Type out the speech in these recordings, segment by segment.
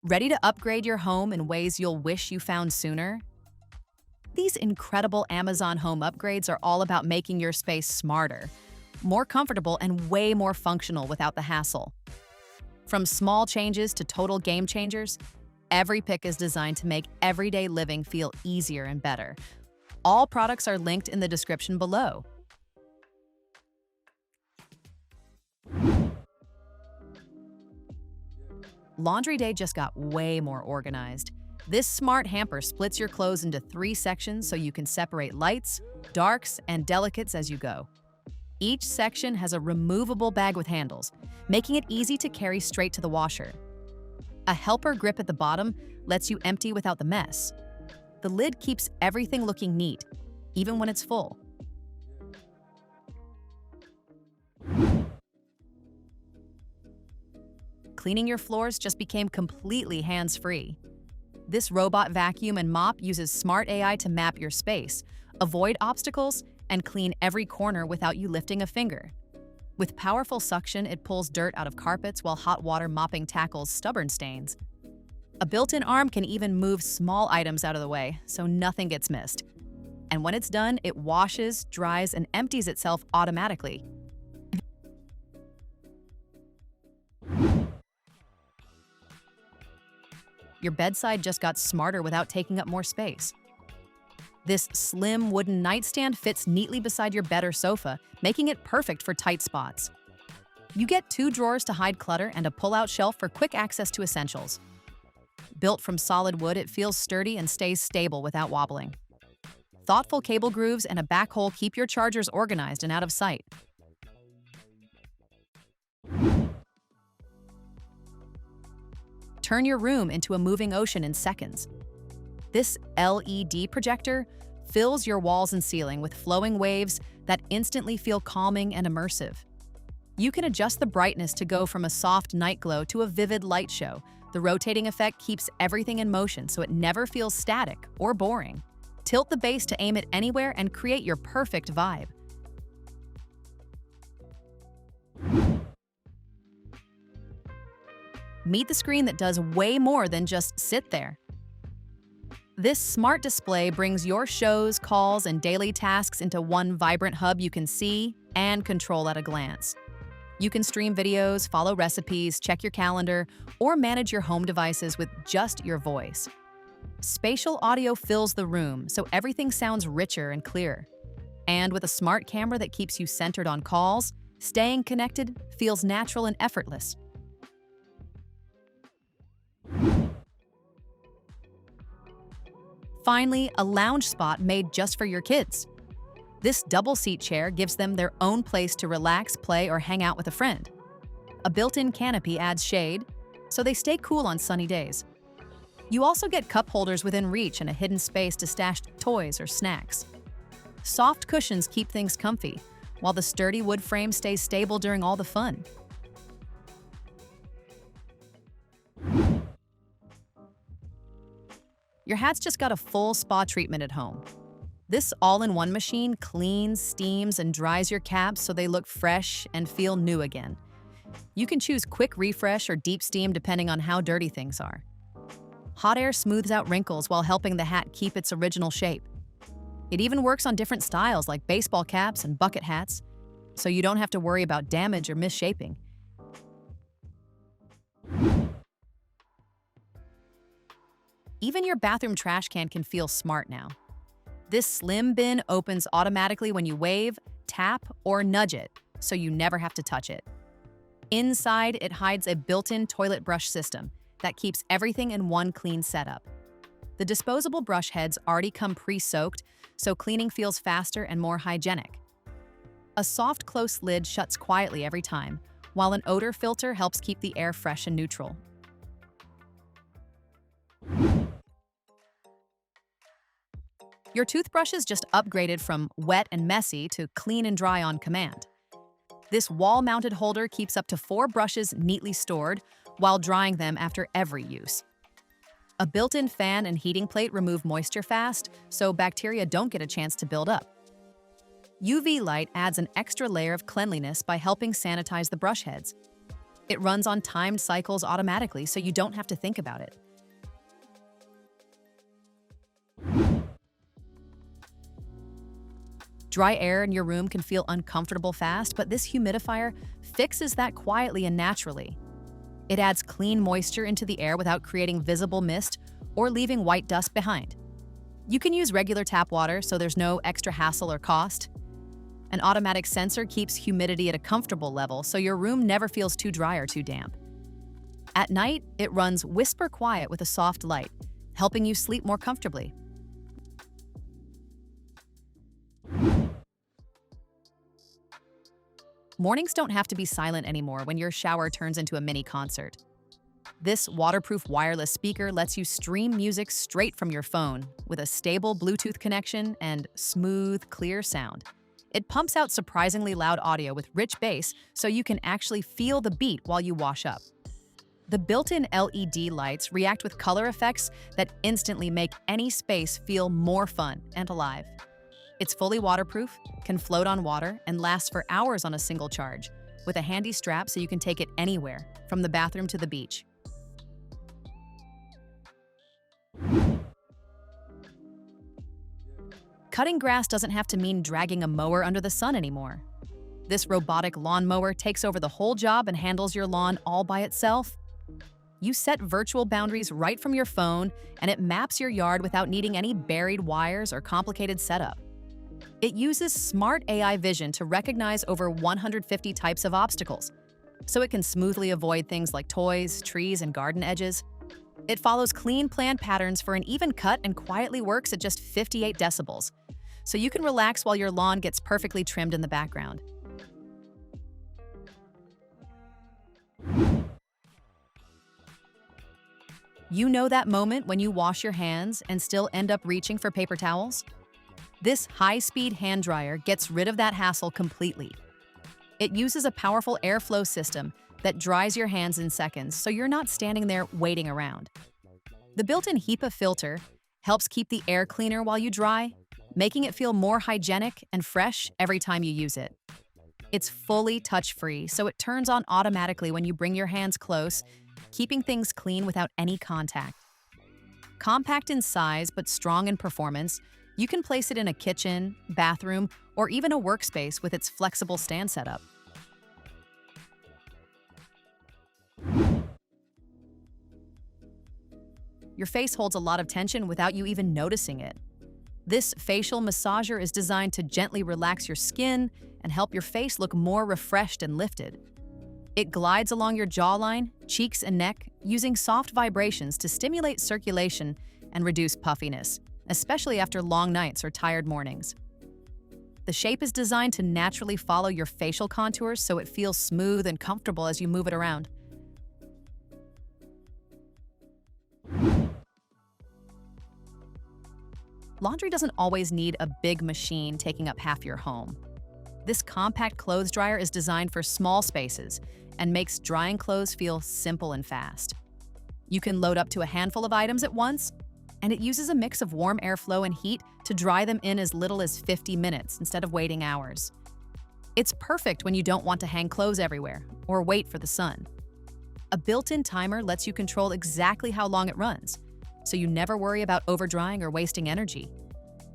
Ready to upgrade your home in ways you'll wish you found sooner? These incredible Amazon home upgrades are all about making your space smarter, more comfortable, and way more functional without the hassle. From small changes to total game changers, every pick is designed to make everyday living feel easier and better. All products are linked in the description below. Laundry day just got way more organized. This smart hamper splits your clothes into 3 sections so you can separate lights, darks, and delicates as you go. Each section has a removable bag with handles, making it easy to carry straight to the washer. A helper grip at the bottom lets you empty without the mess. The lid keeps everything looking neat, even when it's full. Cleaning your floors just became completely hands-free. This robot vacuum and mop uses smart AI to map your space, avoid obstacles, and clean every corner without you lifting a finger. With powerful suction, it pulls dirt out of carpets while hot water mopping tackles stubborn stains. A built-in arm can even move small items out of the way, so nothing gets missed. And when it's done, it washes, dries, and empties itself automatically. Your bedside just got smarter without taking up more space. This slim wooden nightstand fits neatly beside your bed or sofa, making it perfect for tight spots. You get 2 drawers to hide clutter and a pull-out shelf for quick access to essentials. Built from solid wood, it feels sturdy and stays stable without wobbling. Thoughtful cable grooves and a back hole keep your chargers organized and out of sight. Turn your room into a moving ocean in seconds. This LED projector fills your walls and ceiling with flowing waves that instantly feel calming and immersive. You can adjust the brightness to go from a soft night glow to a vivid light show. The rotating effect keeps everything in motion so it never feels static or boring. Tilt the base to aim it anywhere and create your perfect vibe. Meet the screen that does way more than just sit there. This smart display brings your shows, calls, and daily tasks into one vibrant hub you can see and control at a glance. You can stream videos, follow recipes, check your calendar, or manage your home devices with just your voice. Spatial audio fills the room, so everything sounds richer and clearer. And with a smart camera that keeps you centered on calls, staying connected feels natural and effortless. Finally, a lounge spot made just for your kids. This double-seat chair gives them their own place to relax, play, or hang out with a friend. A built-in canopy adds shade, so they stay cool on sunny days. You also get cup holders within reach and a hidden space to stash toys or snacks. Soft cushions keep things comfy, while the sturdy wood frame stays stable during all the fun. Your hat's just got a full spa treatment at home. This all-in-one machine cleans, steams, and dries your caps so they look fresh and feel new again. You can choose quick refresh or deep steam depending on how dirty things are. Hot air smooths out wrinkles while helping the hat keep its original shape. It even works on different styles like baseball caps and bucket hats, so you don't have to worry about damage or misshaping. Even your bathroom trash can feel smart now. This slim bin opens automatically when you wave, tap, or nudge it, so you never have to touch it. Inside, it hides a built-in toilet brush system that keeps everything in one clean setup. The disposable brush heads already come pre-soaked, so cleaning feels faster and more hygienic. A soft, close lid shuts quietly every time, while an odor filter helps keep the air fresh and neutral. Your toothbrush is just upgraded from wet and messy to clean and dry on command. This wall-mounted holder keeps up to 4 brushes neatly stored while drying them after every use. A built-in fan and heating plate remove moisture fast, so bacteria don't get a chance to build up. UV light adds an extra layer of cleanliness by helping sanitize the brush heads. It runs on timed cycles automatically, so you don't have to think about it. Dry air in your room can feel uncomfortable fast, but this humidifier fixes that quietly and naturally. It adds clean moisture into the air without creating visible mist or leaving white dust behind. You can use regular tap water, so there's no extra hassle or cost. An automatic sensor keeps humidity at a comfortable level, so your room never feels too dry or too damp. At night, it runs whisper quiet with a soft light, helping you sleep more comfortably. Mornings don't have to be silent anymore when your shower turns into a mini concert. This waterproof wireless speaker lets you stream music straight from your phone with a stable Bluetooth connection and smooth, clear sound. It pumps out surprisingly loud audio with rich bass, so you can actually feel the beat while you wash up. The built-in LED lights react with color effects that instantly make any space feel more fun and alive. It's fully waterproof, can float on water, and lasts for hours on a single charge, with a handy strap so you can take it anywhere, from the bathroom to the beach. Cutting grass doesn't have to mean dragging a mower under the sun anymore. This robotic lawn mower takes over the whole job and handles your lawn all by itself. You set virtual boundaries right from your phone, and it maps your yard without needing any buried wires or complicated setup. It uses smart AI vision to recognize over 150 types of obstacles, so it can smoothly avoid things like toys, trees, and garden edges. It follows clean planned patterns for an even cut and quietly works at just 58 decibels, so you can relax while your lawn gets perfectly trimmed in the background. You know that moment when you wash your hands and still end up reaching for paper towels? This high-speed hand dryer gets rid of that hassle completely. It uses a powerful airflow system that dries your hands in seconds, so you're not standing there waiting around. The built-in HEPA filter helps keep the air cleaner while you dry, making it feel more hygienic and fresh every time you use it. It's fully touch-free, so it turns on automatically when you bring your hands close, keeping things clean without any contact. Compact in size but strong in performance, you can place it in a kitchen, bathroom, or even a workspace with its flexible stand setup. Your face holds a lot of tension without you even noticing it. This facial massager is designed to gently relax your skin and help your face look more refreshed and lifted. It glides along your jawline, cheeks, and neck, using soft vibrations to stimulate circulation and reduce puffiness, especially after long nights or tired mornings. The shape is designed to naturally follow your facial contours, so it feels smooth and comfortable as you move it around. Laundry doesn't always need a big machine taking up half your home. This compact clothes dryer is designed for small spaces and makes drying clothes feel simple and fast. You can load up to a handful of items at once, and it uses a mix of warm airflow and heat to dry them in as little as 50 minutes instead of waiting hours. It's perfect when you don't want to hang clothes everywhere or wait for the sun. A built-in timer lets you control exactly how long it runs, so you never worry about overdrying or wasting energy.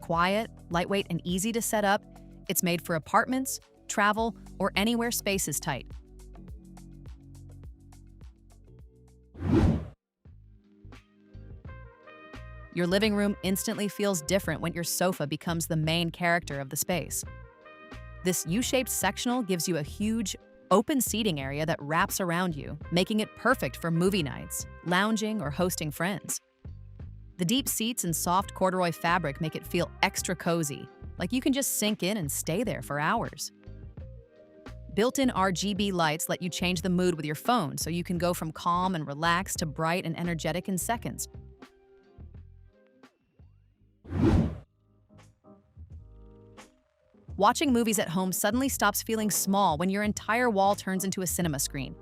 Quiet, lightweight, and easy to set up, it's made for apartments, travel, or anywhere space is tight. Your living room instantly feels different when your sofa becomes the main character of the space. This U-shaped sectional gives you a huge, open seating area that wraps around you, making it perfect for movie nights, lounging, or hosting friends. The deep seats and soft corduroy fabric make it feel extra cozy, like you can just sink in and stay there for hours. Built-in RGB lights let you change the mood with your phone, so you can go from calm and relaxed to bright and energetic in seconds. Watching movies at home suddenly stops feeling small when your entire wall turns into a cinema screen.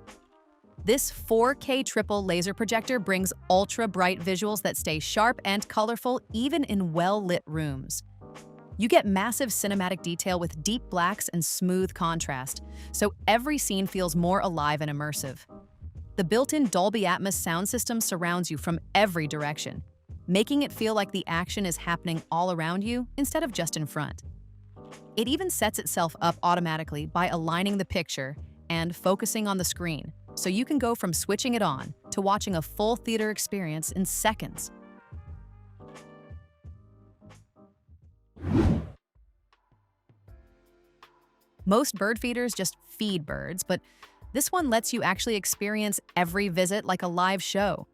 This 4K triple laser projector brings ultra-bright visuals that stay sharp and colorful even in well-lit rooms. You get massive cinematic detail with deep blacks and smooth contrast, so every scene feels more alive and immersive. The built-in Dolby Atmos sound system surrounds you from every direction, making it feel like the action is happening all around you instead of just in front. It even sets itself up automatically by aligning the picture and focusing on the screen, so you can go from switching it on to watching a full theater experience in seconds. Most bird feeders just feed birds, but this one lets you actually experience every visit like a live show.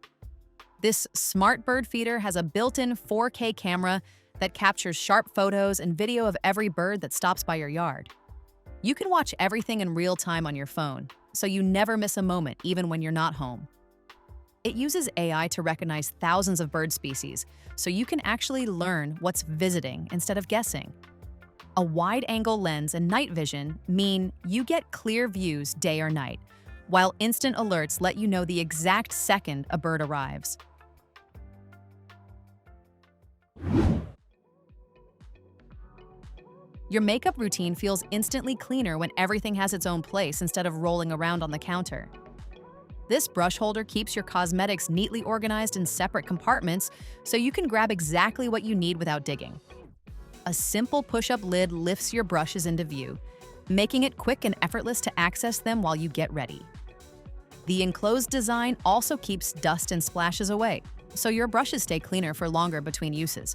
This smart bird feeder has a built-in 4K camera that captures sharp photos and video of every bird that stops by your yard. You can watch everything in real time on your phone, so you never miss a moment even when you're not home. It uses AI to recognize thousands of bird species, so you can actually learn what's visiting instead of guessing. A wide-angle lens and night vision mean you get clear views day or night, while instant alerts let you know the exact second a bird arrives. Your makeup routine feels instantly cleaner when everything has its own place instead of rolling around on the counter. This brush holder keeps your cosmetics neatly organized in separate compartments so you can grab exactly what you need without digging. A simple push-up lid lifts your brushes into view, making it quick and effortless to access them while you get ready. The enclosed design also keeps dust and splashes away, so your brushes stay cleaner for longer between uses.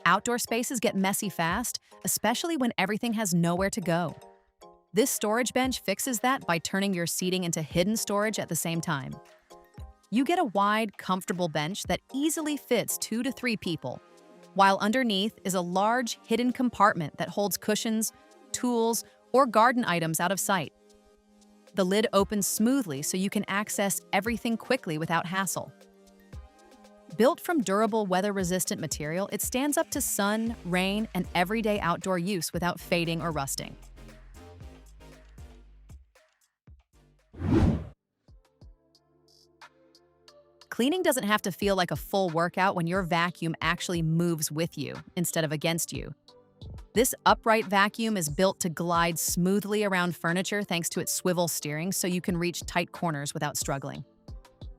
Outdoor spaces get messy fast, especially when everything has nowhere to go. This storage bench fixes that by turning your seating into hidden storage at the same time. You get a wide, comfortable bench that easily fits 2 to 3 people, while underneath is a large, hidden compartment that holds cushions, tools, or garden items out of sight. The lid opens smoothly so you can access everything quickly without hassle. Built from durable, weather-resistant material, it stands up to sun, rain, and everyday outdoor use without fading or rusting. Cleaning doesn't have to feel like a full workout when your vacuum actually moves with you instead of against you. This upright vacuum is built to glide smoothly around furniture thanks to its swivel steering so you can reach tight corners without struggling.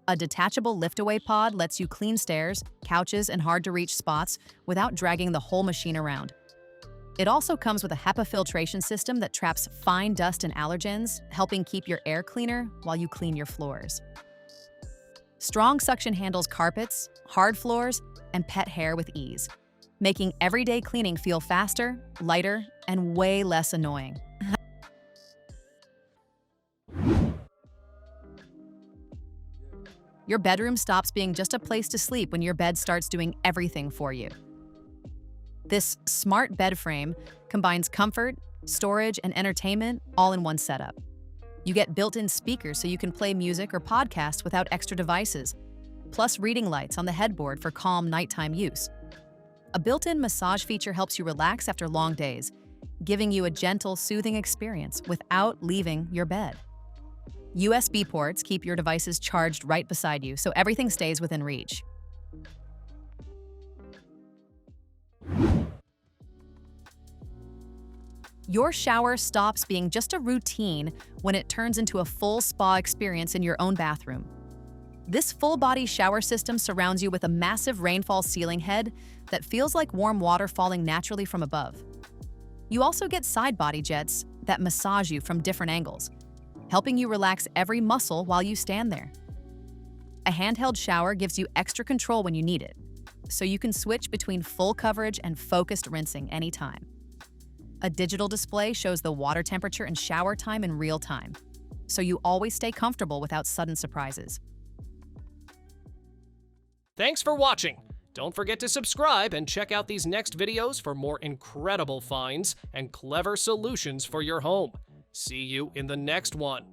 A detachable lift-away pod lets you clean stairs, couches, and hard-to-reach spots without dragging the whole machine around. It also comes with a HEPA filtration system that traps fine dust and allergens, helping keep your air cleaner while you clean your floors. Strong suction handles carpets, hard floors, and pet hair with ease, making everyday cleaning feel faster, lighter, and way less annoying. Your bedroom stops being just a place to sleep when your bed starts doing everything for you. This smart bed frame combines comfort, storage, and entertainment all in one setup. You get built-in speakers so you can play music or podcasts without extra devices, plus reading lights on the headboard for calm nighttime use. A built-in massage feature helps you relax after long days, giving you a gentle, soothing experience without leaving your bed. USB ports keep your devices charged right beside you, so everything stays within reach. Your shower stops being just a routine when it turns into a full spa experience in your own bathroom. This full-body shower system surrounds you with a massive rainfall ceiling head that feels like warm water falling naturally from above. You also get side body jets that massage you from different angles, helping you relax every muscle while you stand there. A handheld shower gives you extra control when you need it, so you can switch between full coverage and focused rinsing anytime. A digital display shows the water temperature and shower time in real time, so you always stay comfortable without sudden surprises. Thanks for watching. Don't forget to subscribe and check out these next videos for more incredible finds and clever solutions for your home. See you in the next one.